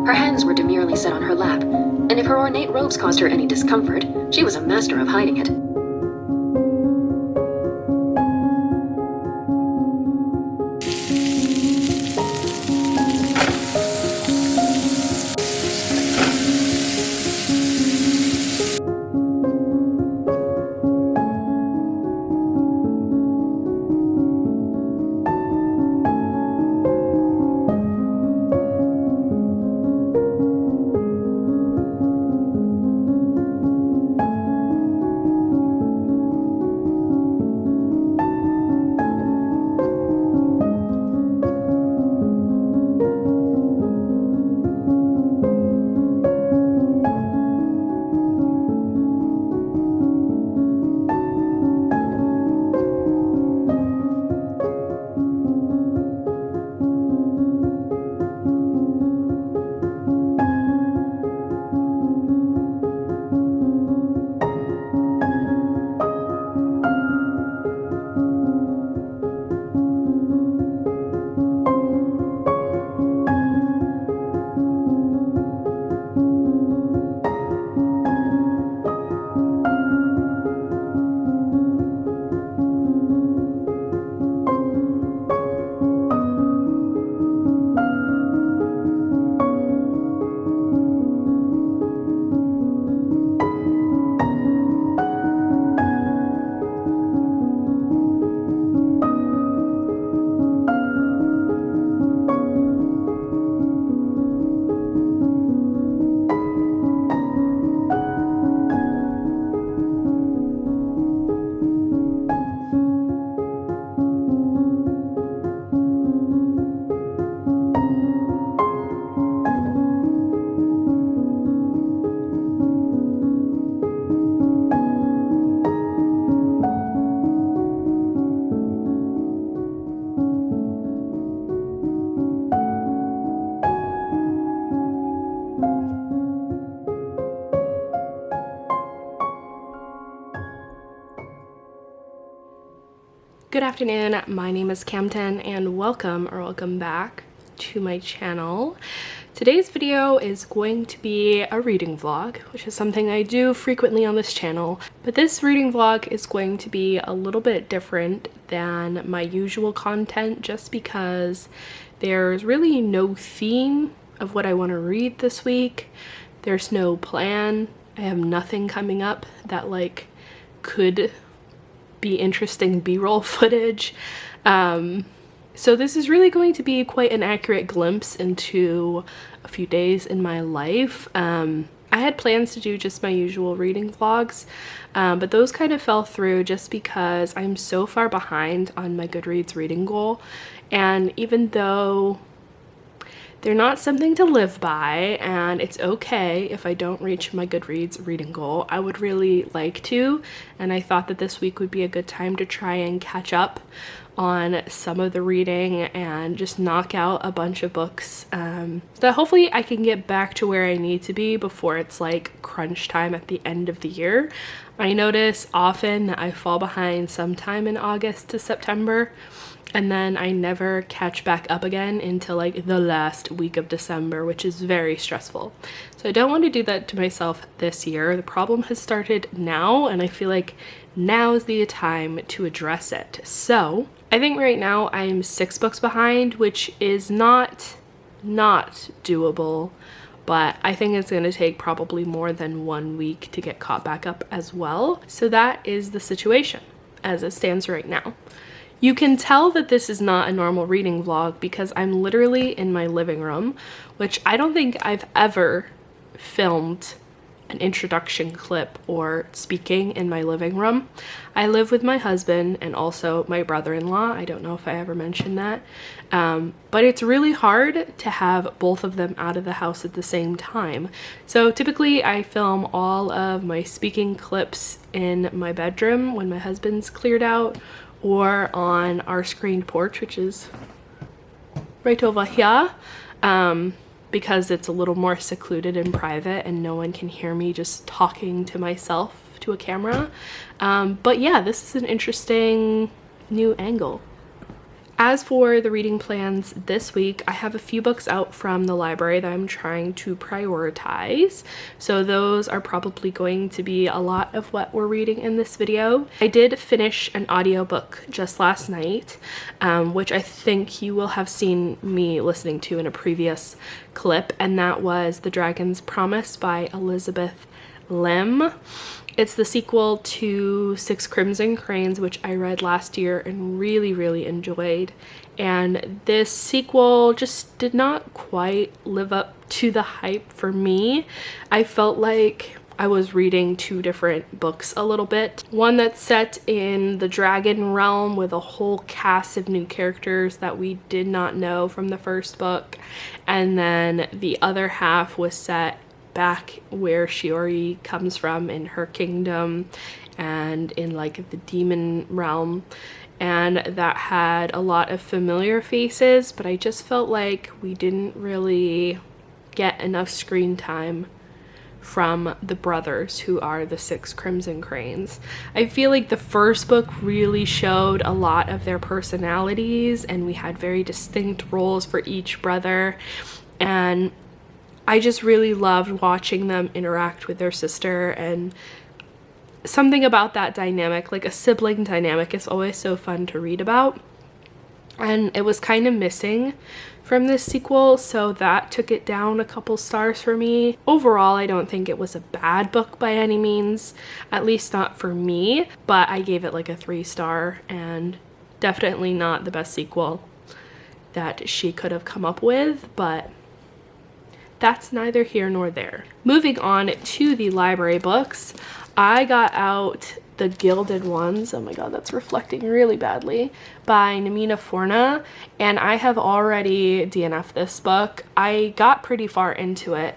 Her hands were demurely set on her lap, and if her ornate robes caused her any discomfort, she was a master of hiding it. Good afternoon, my name is Camden and welcome back to my channel. Today's video is going to be a reading vlog, which is something I do frequently on this channel, but this reading vlog is going to be a little bit different than my usual content just because there's really no theme of what I want to read this week. There's no plan. I have nothing coming up that could be interesting B-roll footage. So this is really going to be quite an accurate glimpse into a few days in my life. I had plans to do just my usual reading vlogs, but those kind of fell through just because I'm so far behind on my Goodreads reading goal. And even though they're not something to live by, and it's okay if I don't reach my Goodreads reading goal, I would really like to, and I thought that this week would be a good time to try and catch up on some of the reading and just knock out a bunch of books that hopefully I can get back to where I need to be before it's like crunch time at the end of the year. I notice often that I fall behind sometime in August to September, and then I never catch back up again until like the last week of December, which is very stressful. So I don't want to do that to myself this year. The problem has started now, and I feel like now is the time to address it. So I think right now I'm 6 books behind, which is not doable, but I think it's going to take probably more than 1 week to get caught back up as well. So that is the situation as it stands right now. You can tell that this is not a normal reading vlog because I'm literally in my living room, which I don't think I've ever filmed an introduction clip or speaking in my living room. I live with my husband and also my brother-in-law. I don't know if I ever mentioned that, but it's really hard to have both of them out of the house at the same time. So typically I film all of my speaking clips in my bedroom when my husband's cleared out, or on our screened porch, which is right over here, because it's a little more secluded and private and no one can hear me just talking to myself to a camera. But yeah, this is an interesting new angle. As for the reading plans this week, I have a few books out from the library that I'm trying to prioritize. So those are probably going to be a lot of what we're reading in this video. I did finish an audiobook just last night, which I think you will have seen me listening to in a previous clip, and that was The Dragon's Promise by Elizabeth Lim. It's the sequel to Six Crimson Cranes, which I read last year and really enjoyed. And this sequel just did not quite live up to the hype for me. I felt like I was reading two different books a little bit. One that's set in the dragon realm with a whole cast of new characters that we did not know from the first book. And then the other half was set back where Shiori comes from in her kingdom and in like the demon realm, and that had a lot of familiar faces, but I just felt like we didn't really get enough screen time from the brothers who are the Six Crimson Cranes. I feel like the first book really showed a lot of their personalities, and we had very distinct roles for each brother, and I just really loved watching them interact with their sister, and something about that dynamic, like a sibling dynamic, is always so fun to read about. And it was kind of missing from this sequel, so that took it down a couple stars for me. Overall, I don't think it was a bad book by any means, at least not for me, but I gave it like a 3-star, and definitely not the best sequel that she could have come up with, but that's neither here nor there. Moving on to the library books, I got out The Gilded Ones, oh my god, that's reflecting really badly, by Namina Forna, and I have already DNF'd this book. I got pretty far into it.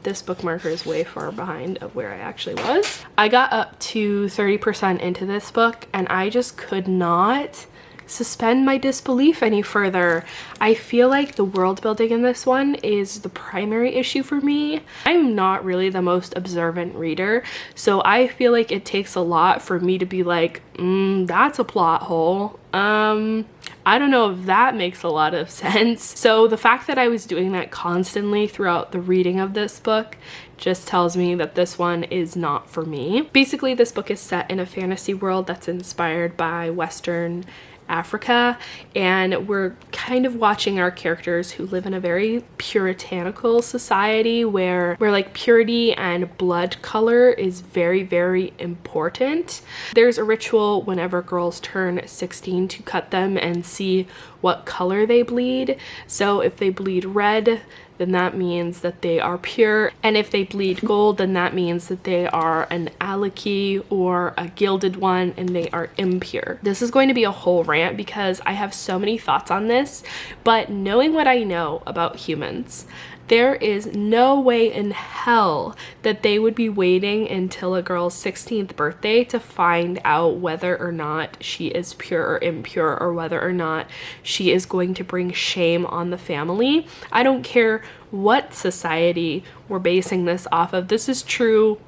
This bookmarker is way far behind of where I actually was. I got up to 30% into this book, and I just could not suspend my disbelief any further. I feel like the world building in this one is the primary issue for me. I'm not really the most observant reader, so I feel like it takes a lot for me to be like, that's a plot hole. I don't know if that makes a lot of sense. So the fact that I was doing that constantly throughout the reading of this book just tells me that this one is not for me. Basically, this book is set in a fantasy world that's inspired by Western Africa, and we're kind of watching our characters who live in a very puritanical society where like purity and blood color is very important. There's a ritual whenever girls turn 16 to cut them and see what color they bleed. So if they bleed red, then that means that they are pure, and if they bleed gold, then that means that they are an Alaki or a gilded one and they are impure. This is going to be a whole rant because I have so many thoughts on this, but knowing what I know about humans, there is no way in hell that they would be waiting until a girl's 16th birthday to find out whether or not she is pure or impure, or whether or not she is going to bring shame on the family. I don't care what society we're basing this off of. This is true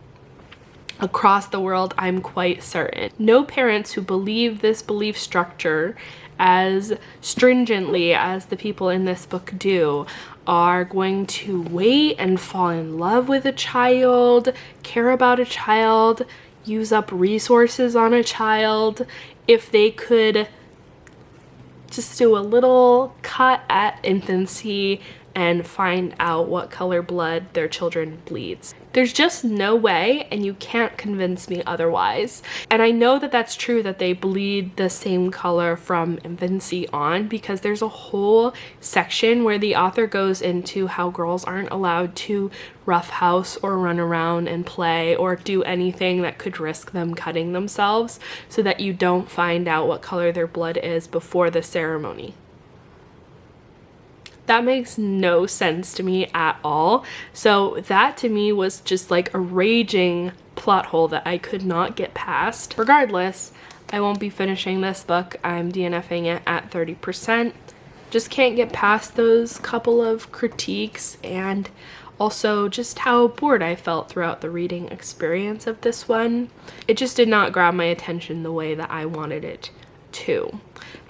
across the world, I'm quite certain. No parents who believe this belief structure as stringently as the people in this book do are going to wait and fall in love with a child, care about a child, use up resources on a child, if they could just do a little cut at infancy and find out what color blood their children bleeds. There's just no way, and you can't convince me otherwise. And I know that that's true, that they bleed the same color from infancy on, because there's a whole section where the author goes into how girls aren't allowed to roughhouse or run around and play or do anything that could risk them cutting themselves, so that you don't find out what color their blood is before the ceremony. That makes no sense to me at all. So that to me was just like a raging plot hole that I could not get past. Regardless, I won't be finishing this book. I'm DNFing it at 30%. Just can't get past those couple of critiques, and also just how bored I felt throughout the reading experience of this one. It just did not grab my attention the way that I wanted it to.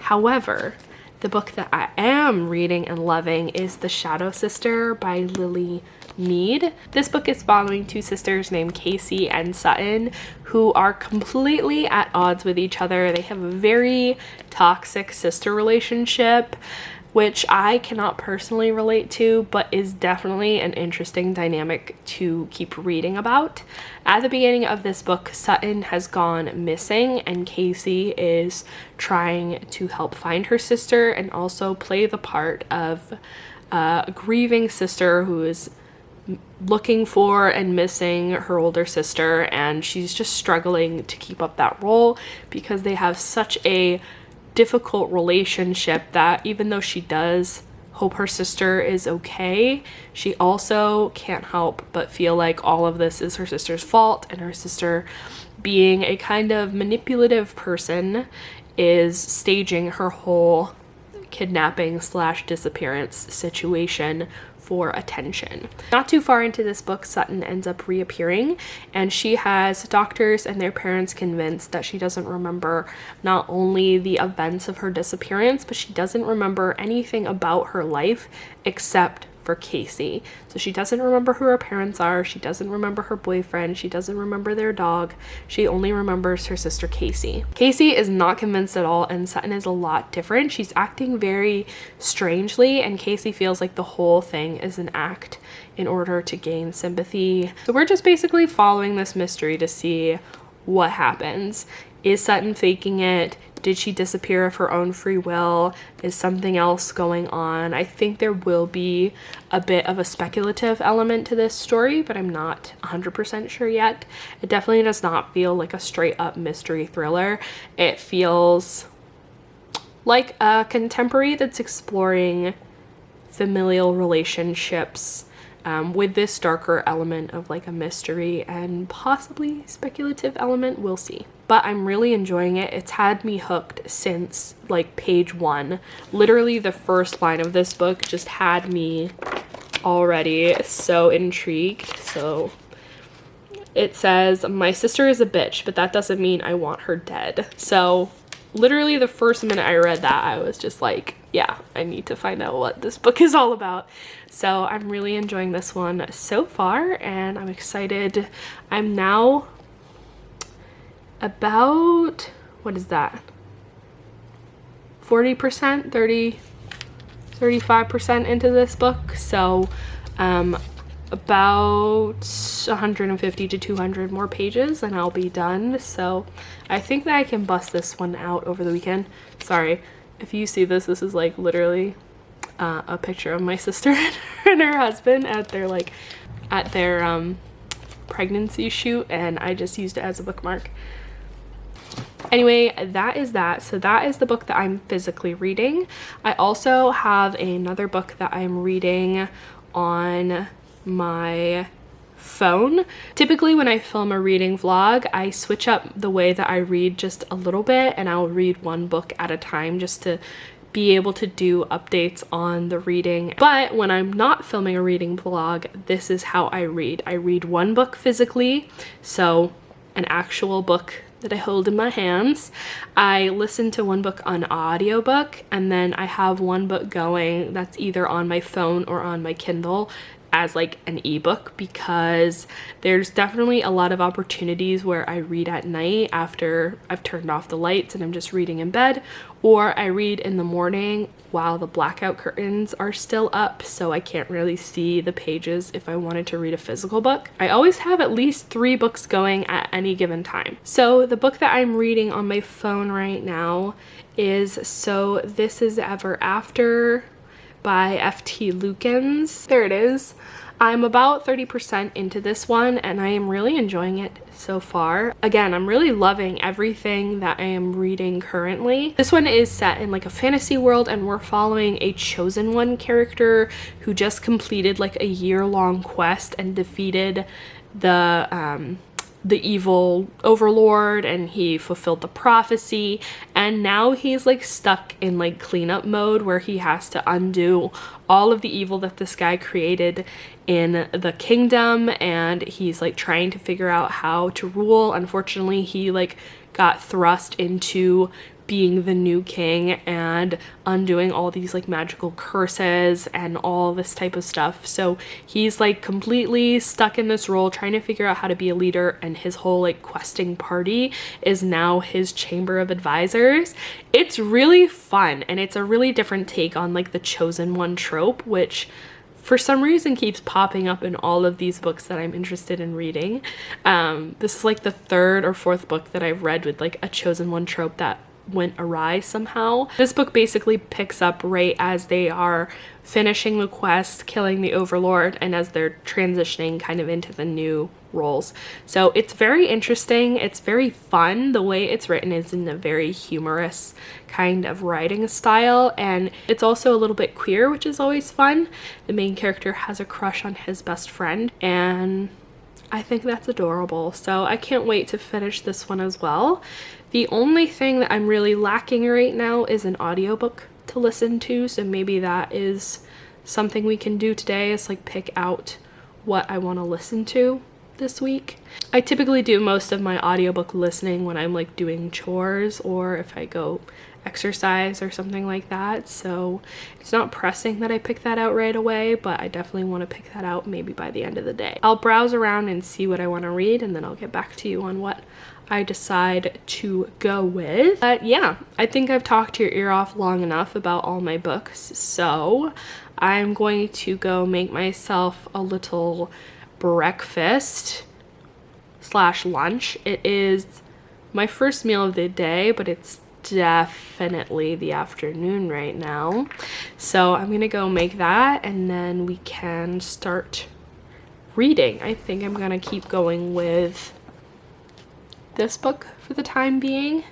However, The book that I am reading and loving is The Shadow Sister by Lily Mead. This book is following two sisters named Casey and Sutton who are completely at odds with each other. They have a very toxic sister relationship, which I cannot personally relate to, but is definitely an interesting dynamic to keep reading about. At the beginning of this book, Sutton has gone missing and Casey is trying to help find her sister and also play the part of a grieving sister who is looking for and missing her older sister, and she's just struggling to keep up that role because they have such a difficult relationship that even though she does hope her sister is okay, she also can't help but feel like all of this is her sister's fault, and her sister, being a kind of manipulative person, is staging her whole kidnapping / disappearance situation for attention. Not too far into this book, Sutton ends up reappearing, and she has doctors and their parents convinced that she doesn't remember not only the events of her disappearance, but she doesn't remember anything about her life except for Casey. So she doesn't remember who her parents are, she doesn't remember her boyfriend, she doesn't remember their dog, she only remembers her sister Casey. Casey is not convinced at all, and Sutton is a lot different. She's acting very strangely, and Casey feels like the whole thing is an act in order to gain sympathy. So we're just basically following this mystery to see what happens. Is Sutton faking it? Did she disappear of her own free will? Is something else going on? I think there will be a bit of a speculative element to this story, but I'm not 100% sure yet. It definitely does not feel like a straight up mystery thriller. It feels like a contemporary that's exploring familial relationships with this darker element of like a mystery and possibly speculative element. We'll see. But I'm really enjoying it. It's had me hooked since like page 1. Literally the first line of this book just had me already so intrigued. So it says, "My sister is a bitch, but that doesn't mean I want her dead." So literally the first minute I read that, I was just like, yeah, I need to find out what this book is all about. So I'm really enjoying this one so far, and I'm excited. I'm now about, what is that? 40%, 35% into this book. So about 150 to 200 more pages and I'll be done. So I think that I can bust this one out over the weekend. Sorry, if you see this, this is like literally a picture of my sister and her husband at their pregnancy shoot, and I just used it as a bookmark. Anyway, that is that. So that is the book that I'm physically reading. I also have another book that I'm reading on my phone. Typically when I film a reading vlog, I switch up the way that I read just a little bit, and I'll read one book at a time just to be able to do updates on the reading. But when I'm not filming a reading vlog, this is how I read. I read one book physically, so an actual book that I hold in my hands. I listen to one book on audiobook, and then I have one book going that's either on my phone or on my Kindle as like an ebook, because there's definitely a lot of opportunities where I read at night after I've turned off the lights and I'm just reading in bed, or I read in the morning while the blackout curtains are still up, so I can't really see the pages if I wanted to read a physical book. I always have at least 3 books going at any given time. So the book that I'm reading on my phone right now is So This Is Ever After by F.T. Lukens. There it is. I'm about 30% into this one, and I am really enjoying it so far. Again, I'm really loving everything that I am reading currently. This one is set in like a fantasy world, and we're following a chosen one character who just completed like a year-long quest and defeated the evil overlord, and he fulfilled the prophecy, and now he's like stuck in like cleanup mode where he has to undo all of the evil that this guy created in the kingdom, and he's like trying to figure out how to rule. Unfortunately, he like got thrust into being the new king and undoing all these like magical curses and all this type of stuff. So he's like completely stuck in this role trying to figure out how to be a leader, and his whole like questing party is now his chamber of advisors. It's really fun, and it's a really different take on like the chosen one trope, which for some reason keeps popping up in all of these books that I'm interested in reading. This is like the third or fourth book that I've read with like a chosen one trope that went awry somehow. This book basically picks up right as they are finishing the quest, killing the overlord, and as they're transitioning kind of into the new roles. So it's very interesting. It's very fun. The way it's written is in a very humorous kind of writing style, and it's also a little bit queer, which is always fun. The main character has a crush on his best friend, and I think that's adorable. So I can't wait to finish this one as well. The only thing that I'm really lacking right now is an audiobook to listen to, so maybe that is something we can do today, is like pick out what I want to listen to this week. I typically do most of my audiobook listening when I'm like doing chores or if I go exercise or something like that, so it's not pressing that I pick that out right away, but I definitely want to pick that out maybe by the end of the day. I'll browse around and see what I want to read, and then I'll get back to you on what I decide to go with. But yeah, I think I've talked your ear off long enough about all my books, so I'm going to go make myself a little breakfast / lunch. It is my first meal of the day, but it's definitely the afternoon right now. So I'm gonna go make that, and then we can start reading. I think I'm gonna keep going with this book for the time being.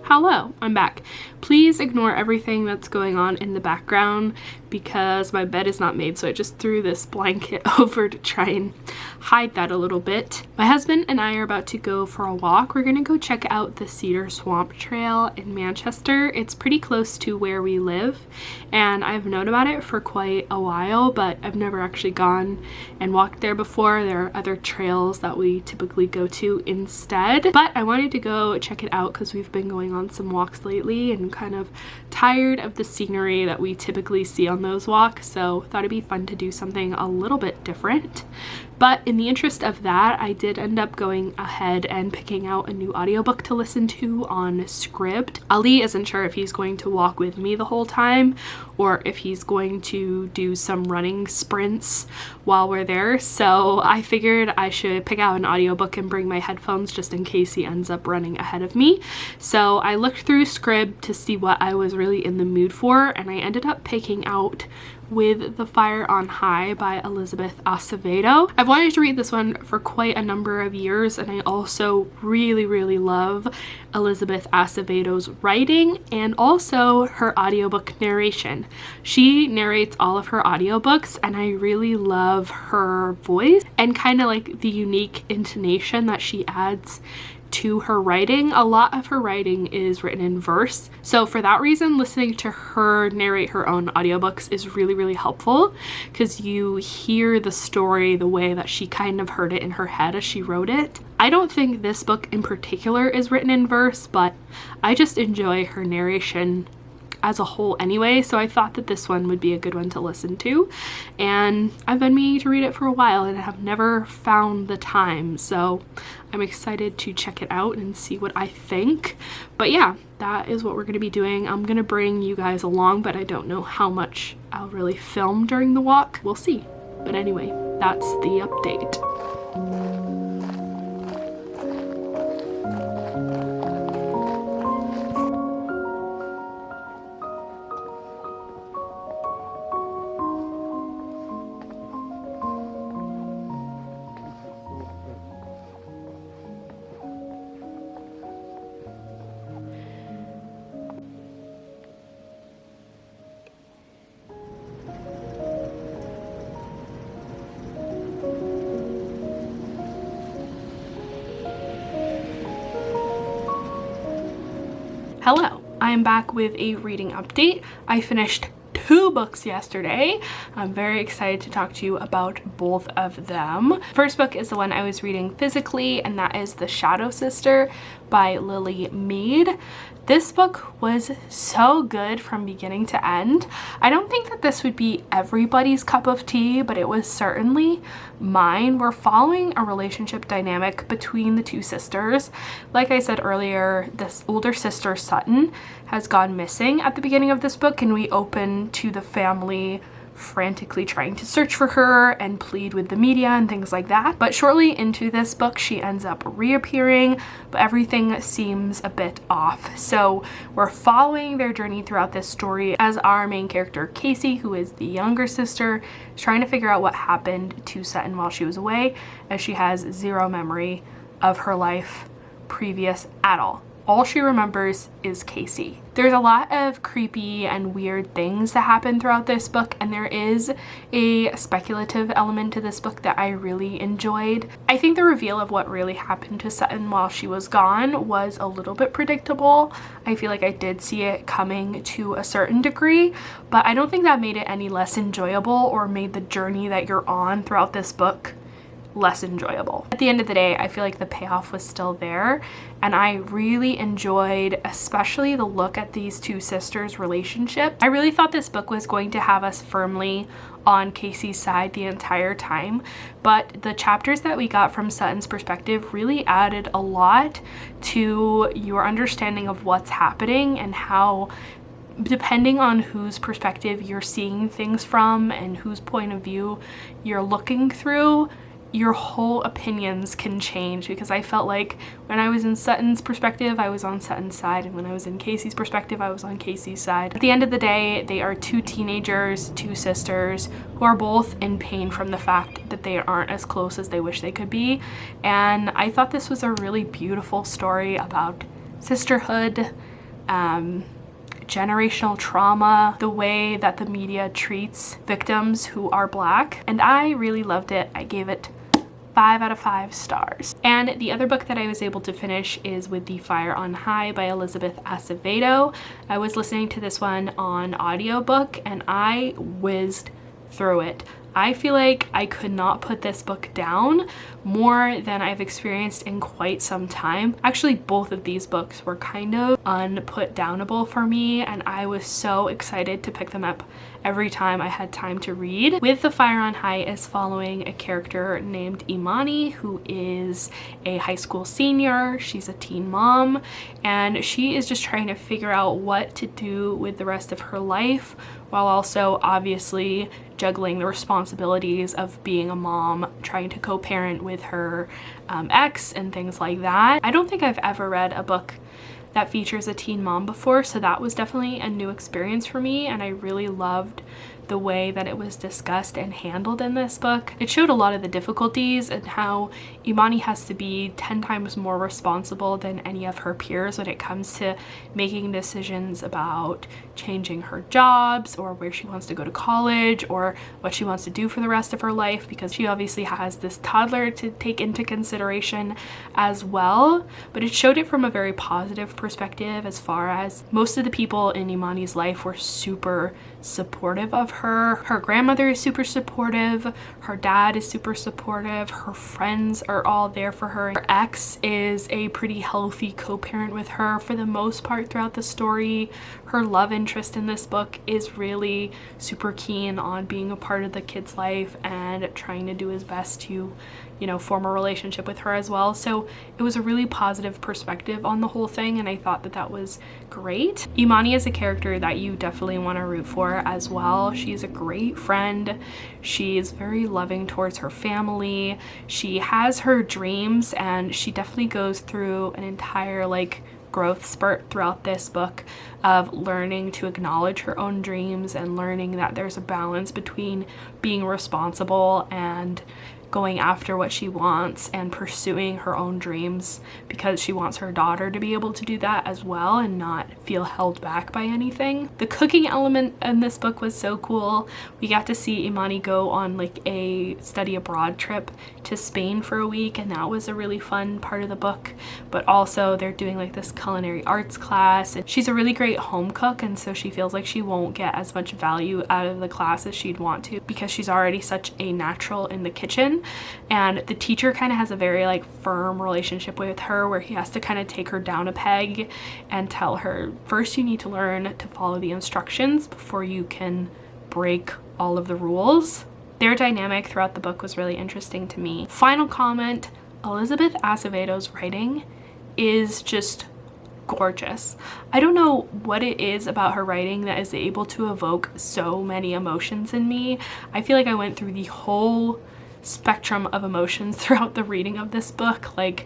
Hello, I'm back. Please ignore everything that's going on in the background because my bed is not made, so I just threw this blanket over to try and hide that a little bit. My husband and I are about to go for a walk. We're gonna go check out the Cedar Swamp Trail in Manchester. It's pretty close to where we live, and I've known about it for quite a while, but I've never actually gone and walked there before. There are other trails that we typically go to instead, but I wanted to go check it out because we've been going on some walks lately and kind of tired of the scenery that we typically see on those walks, so thought it'd be fun to do something a little bit different. But in the interest of that, I did end up going ahead and picking out a new audiobook to listen to on Scribd. Ali isn't sure if he's going to walk with me the whole time or if he's going to do some running sprints while we're there, so I figured I should pick out an audiobook and bring my headphones just in case he ends up running ahead of me. So I looked through Scribd to see what I was really in the mood for, and I ended up picking out With the Fire on High by Elizabeth Acevedo. I've wanted to read this one for quite a number of years, and I also really love Elizabeth Acevedo's writing and also her audiobook narration. She narrates all of her audiobooks, and I really love her voice and kind of like the unique intonation that she adds to her writing. A lot of her writing is written in verse, so for that reason listening to her narrate her own audiobooks is really helpful because you hear the story the way that she kind of heard it in her head as she wrote it. I don't think this book in particular is written in verse, but I just enjoy her narration as a whole anyway, so I thought that this one would be a good one to listen to. And I've been meaning to read it for a while and have never found the time, so I'm excited to check it out and see what I think. But yeah, that is what we're going to be doing. I'm going to bring you guys along, but I don't know how much I'll really film during the walk. We'll see. But anyway, that's the update. Hello, I am back with a reading update. I finished 2 books yesterday. I'm very excited to talk to you about both of them. First book is the one I was reading physically, and that is The Shadow Sister by Lily Mead. This book was so good from beginning to end. I don't think that this would be everybody's cup of tea, but it was certainly mine. We're following a relationship dynamic between the 2 sisters. Like I said earlier, this older sister, Sutton, has gone missing at the beginning of this book, and we open to the family frantically trying to search for her and plead with the media and things like that. But shortly into this book, she ends up reappearing, but everything seems a bit off. So we're following their journey throughout this story as our main character, Casey, who is the younger sister, is trying to figure out what happened to Sutton while she was away, as she has zero memory of her life previous at all. All she remembers is Casey. There's a lot of creepy and weird things that happen throughout this book, and there is a speculative element to this book that I really enjoyed. I think the reveal of what really happened to Sutton while she was gone was a little bit predictable. I feel like I did see it coming to a certain degree, but I don't think that made it any less enjoyable or made the journey that you're on throughout this book less enjoyable. At the end of the day, I feel like the payoff was still there, and I really enjoyed especially the look at these 2 sisters' relationship. I really thought this book was going to have us firmly on Casey's side the entire time, but the chapters that we got from Sutton's perspective really added a lot to your understanding of what's happening and how, depending on whose perspective you're seeing things from and whose point of view you're looking through, your whole opinions can change. Because I felt like when I was in Sutton's perspective, I was on Sutton's side, and when I was in Casey's perspective, I was on Casey's side. At the end of the day, they are 2 teenagers, 2 sisters, who are both in pain from the fact that they aren't as close as they wish they could be. And I thought this was a really beautiful story about sisterhood, generational trauma, the way that the media treats victims who are Black, and I really loved it. I gave it 5 out of 5 stars. And the other book that I was able to finish is With the Fire on High by Elizabeth Acevedo. I was listening to this one on audiobook and I whizzed through it. I feel like I could not put this book down more than I've experienced in quite some time. Actually, both of these books were kind of unput-downable for me, and I was so excited to pick them up every time I had time to read. With the Fire on High is following a character named Imani, who is a high school senior. She's a teen mom, and she is just trying to figure out what to do with the rest of her life, while also obviously juggling the responsibilities of being a mom, trying to co-parent with her ex and things like that. I don't think I've ever read a book that features a teen mom before, so that was definitely a new experience for me, and I really loved the way that it was discussed and handled in this book. It showed a lot of the difficulties and how Imani has to be 10 times more responsible than any of her peers when it comes to making decisions about changing her jobs or where she wants to go to college or what she wants to do for the rest of her life, because she obviously has this toddler to take into consideration as well. But it showed it from a very positive perspective, as far as most of the people in Imani's life were super supportive of her. Her grandmother is super supportive. Her dad is super supportive. Her friends are all there for her. Her ex is a pretty healthy co-parent with her for the most part throughout the story. Her love interest in this book is really super keen on being a part of the kid's life and trying to do his best to, you know, form a relationship with her as well. So it was a really positive perspective on the whole thing, and I thought that that was great. Imani is a character that you definitely want to root for as well. She's a great friend. She's very loving towards her family. She has her dreams, and she definitely goes through an entire like growth spurt throughout this book of learning to acknowledge her own dreams and learning that there's a balance between being responsible and going after what she wants and pursuing her own dreams, because she wants her daughter to be able to do that as well and not feel held back by anything. The cooking element in this book was so cool. We got to see Imani go on like a study abroad trip to Spain for a week, and that was a really fun part of the book. But also they're doing like this culinary arts class, and she's a really great home cook, and so she feels like she won't get as much value out of the class as she'd want to because she's already such a natural in the kitchen. And the teacher kind of has a very like firm relationship with her, where he has to kind of take her down a peg and tell her, first you need to learn to follow the instructions before you can break all of the rules. Their dynamic throughout the book was really interesting to me. Final comment, Elizabeth Acevedo's writing is just gorgeous. I don't know what it is about her writing that is able to evoke so many emotions in me. I feel like I went through the whole spectrum of emotions throughout the reading of this book. Like,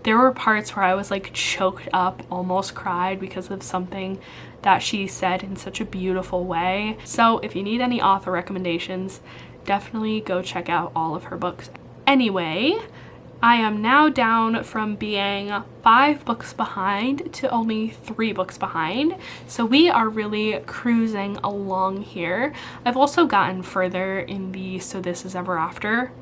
there were parts where I was like choked up, almost cried because of something that she said in such a beautiful way. So if you need any author recommendations, definitely go check out all of her books. Anyway, I am now down from being 5 books behind to only 3 books behind. So we are really cruising along here. I've also gotten further in the So This Is Ever After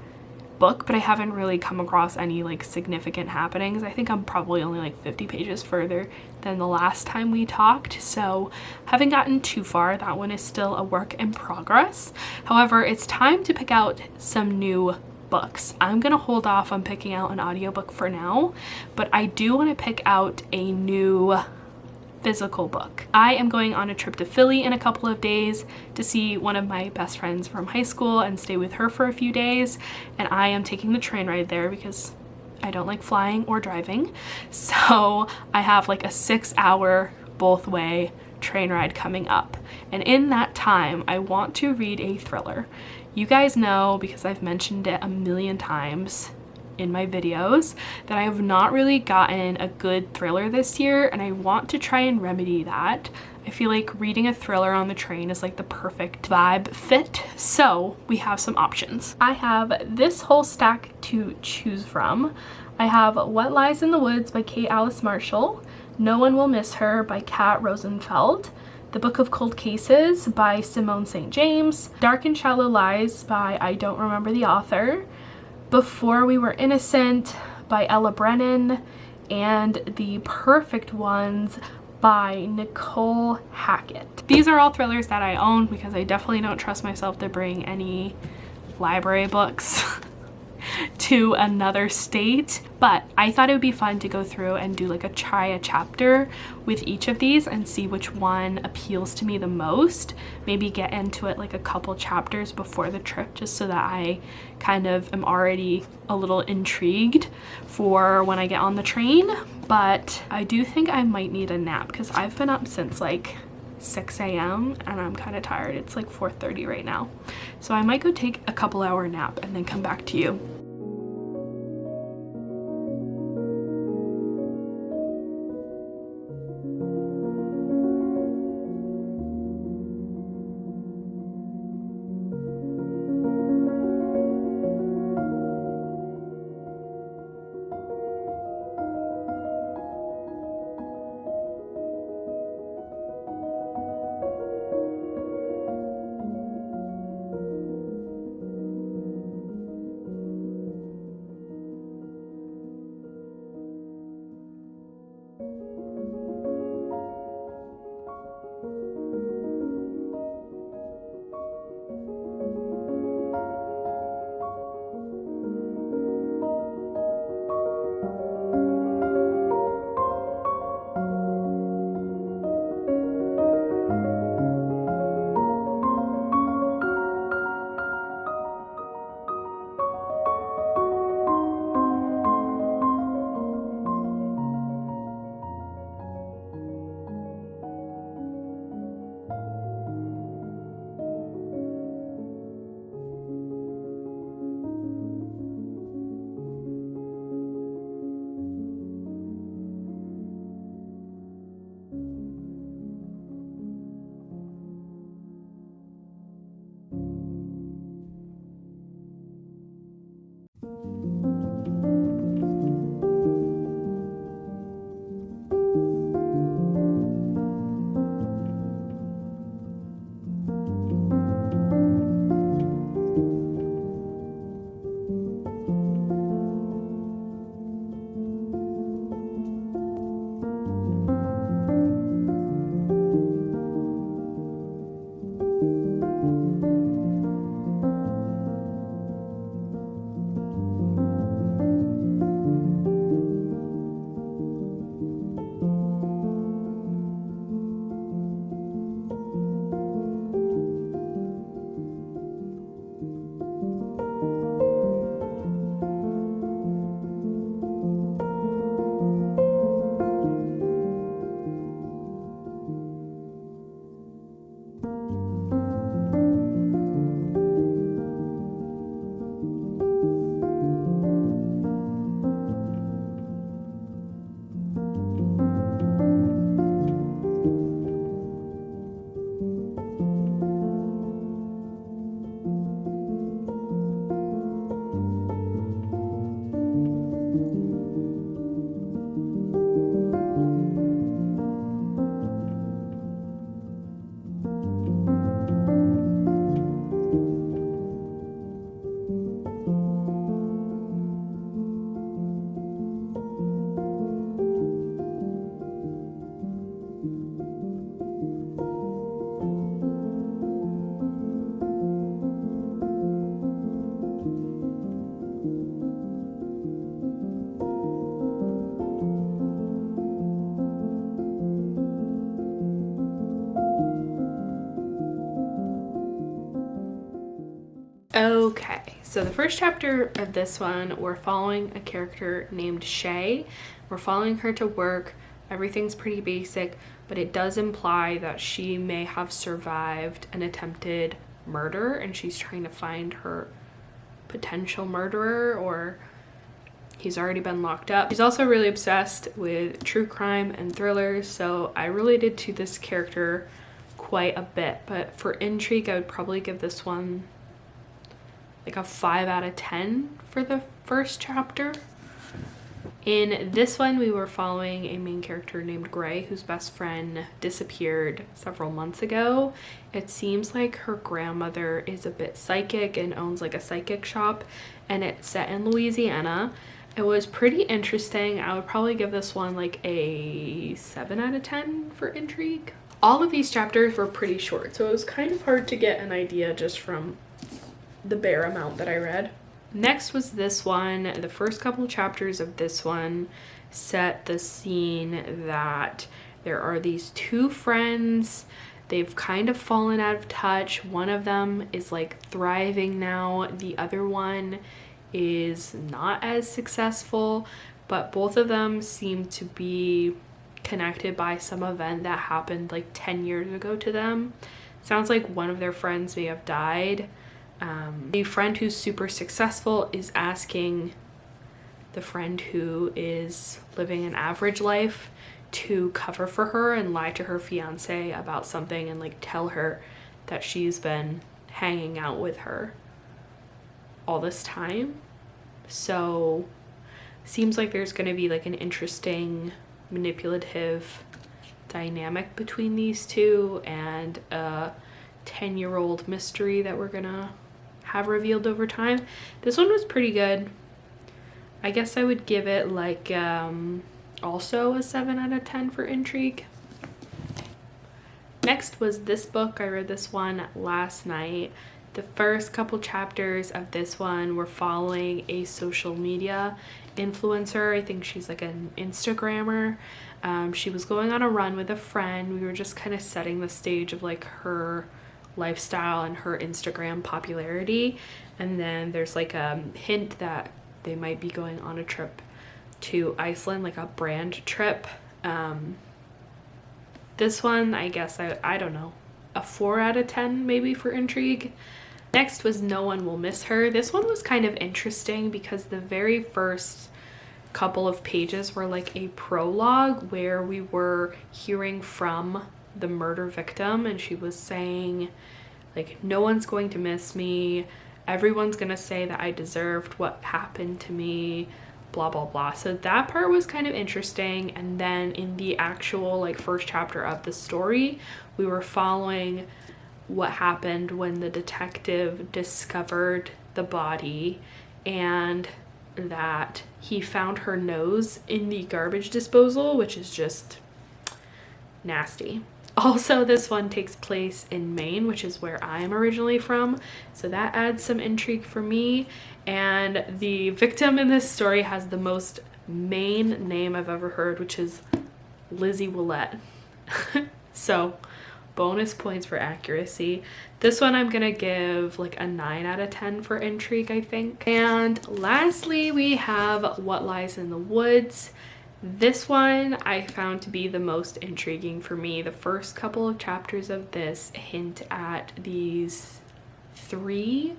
book, but I haven't really come across any like significant happenings. I think I'm probably only like 50 pages further than the last time we talked, so haven't gotten too far. That one is still a work in progress. However, it's time to pick out some new books. I'm gonna hold off on picking out an audiobook for now, but I do want to pick out a new physical book. I am going on a trip to Philly in a couple of days to see one of my best friends from high school and stay with her for a few days, and I am taking the train ride there because I don't like flying or driving. So I have like a 6-hour both way train ride coming up, and in that time I want to read a thriller. You guys know, because I've mentioned it a million times in my videos, that I have not really gotten a good thriller this year, and I want to try and remedy that. I feel like reading a thriller on the train is like the perfect vibe fit, so we have some options. I have this whole stack to choose from. I have What Lies in the Woods by Kate Alice Marshall, No One Will Miss Her by Kat Rosenfeld, The Book of Cold Cases by Simone St. James, Dark and Shallow Lies by I don't remember the author, Before We Were Innocent by Ella Brennan, and The Perfect Ones by Nicole Hackett. These are all thrillers that I own because I definitely don't trust myself to bring any library books to another state, but I thought it would be fun to go through and do like try a chapter with each of these and see which one appeals to me the most. Maybe get into it like a couple chapters before the trip, just so that I kind of am already a little intrigued for when I get on the train. But I do think I might need a nap because I've been up since like 6 a.m. and I'm kind of tired. It's like 4:30 right now, so I might go take a couple-hour nap and then come back to you. Okay, so the first chapter of this one, we're following a character named Shay. We're following her to work. Everything's pretty basic, but it does imply that she may have survived an attempted murder and she's trying to find her potential murderer, or he's already been locked up. She's also really obsessed with true crime and thrillers, so I related to this character quite a bit. But for intrigue, I would probably give this one like a 5 out of 10 for the first chapter. In this one, we were following a main character named Gray, whose best friend disappeared several months ago. It seems like her grandmother is a bit psychic and owns like a psychic shop, and it's set in Louisiana. It was pretty interesting. I would probably give this one like a 7 out of 10 for intrigue. All of these chapters were pretty short, so it was kind of hard to get an idea just from the bare amount that I read. Next was this one. The first couple chapters of this one set the scene that there are these two friends. They've kind of fallen out of touch. One of them is like thriving now. The other one is not as successful, but both of them seem to be connected by some event that happened like 10 years ago to them. Sounds like one of their friends may have died. The friend who's super successful is asking the friend who is living an average life to cover for her and lie to her fiance about something and like tell her that she's been hanging out with her all this time. So seems like there's going to be like an interesting manipulative dynamic between these two, and a 10-year-old mystery that we're gonna have revealed over time. This one was pretty good. I guess I would give it like also a 7 out of 10 for intrigue. Next was this book. I read this one last night. The first couple chapters of this one were following a social media influencer. I think she's like an Instagrammer. She was going on a run with a friend. We were just kind of setting the stage of like her lifestyle and her Instagram popularity, and then there's like a hint that they might be going on a trip to Iceland, like a brand trip. This one, I guess I don't know, a 4 out of 10 maybe for intrigue. Next was No One Will Miss Her. This one was kind of interesting because the very first couple of pages were like a prologue where we were hearing from the murder victim, and she was saying like, no one's going to miss me, everyone's gonna say that I deserved what happened to me, blah blah blah. So that part was kind of interesting. And then in the actual like first chapter of the story, we were following what happened when the detective discovered the body and that he found her nose in the garbage disposal, which is just nasty. Also, this one takes place in Maine, which is where I am originally from, so that adds some intrigue for me. And the victim in this story has the most Maine name I've ever heard, which is Lizzie Willette. So bonus points for accuracy. This one I'm gonna give like a 9 out of 10 for intrigue, I think. And lastly, we have What Lies in the Woods. This one I found to be the most intriguing for me. The first couple of chapters of this hint at these 3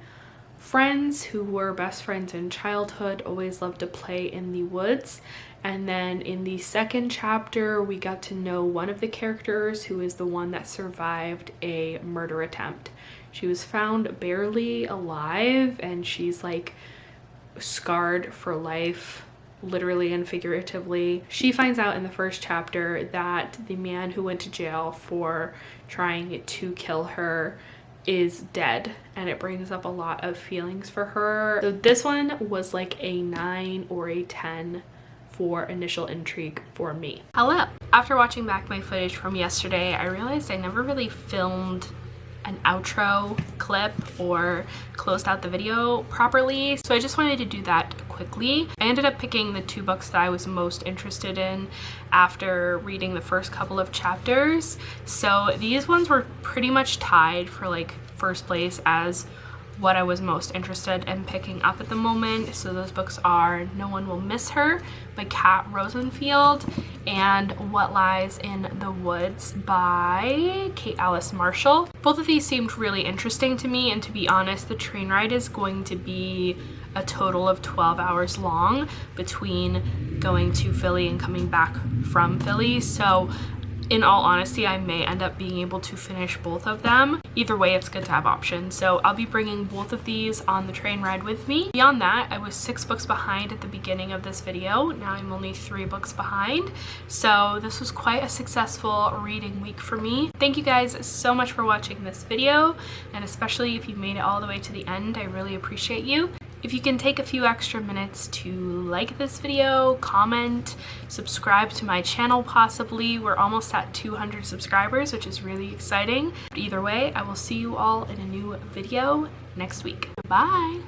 friends who were best friends in childhood, always loved to play in the woods. And then in the second chapter, we got to know one of the characters who is the one that survived a murder attempt. She was found barely alive, and she's like scarred for life, literally and figuratively. She finds out in the first chapter that the man who went to jail for trying to kill her is dead, and it brings up a lot of feelings for her. So this one was like a 9 or a 10 for initial intrigue for me. Hello! After watching back my footage from yesterday, I realized I never really filmed an outro clip or closed out the video properly, so I just wanted to do that quickly. I ended up picking the 2 books that I was most interested in after reading the first couple of chapters. So these ones were pretty much tied for like first place as what I was most interested in picking up at the moment. So those books are No One Will Miss Her by Kat Rosenfield and What Lies in the Woods by Kate Alice Marshall. Both of these seemed really interesting to me, and to be honest, the train ride is going to be a total of 12 hours long between going to Philly and coming back from Philly. So in all honesty, I may end up being able to finish both of them. Either way, it's good to have options. So I'll be bringing both of these on the train ride with me. Beyond that, I was 6 books behind at the beginning of this video. Now I'm only 3 books behind. So this was quite a successful reading week for me. Thank you guys so much for watching this video, and especially if you made it all the way to the end, I really appreciate you. If you can take a few extra minutes to like this video, comment, subscribe to my channel possibly. We're almost at 200 subscribers, which is really exciting. But either way, I will see you all in a new video next week. Bye!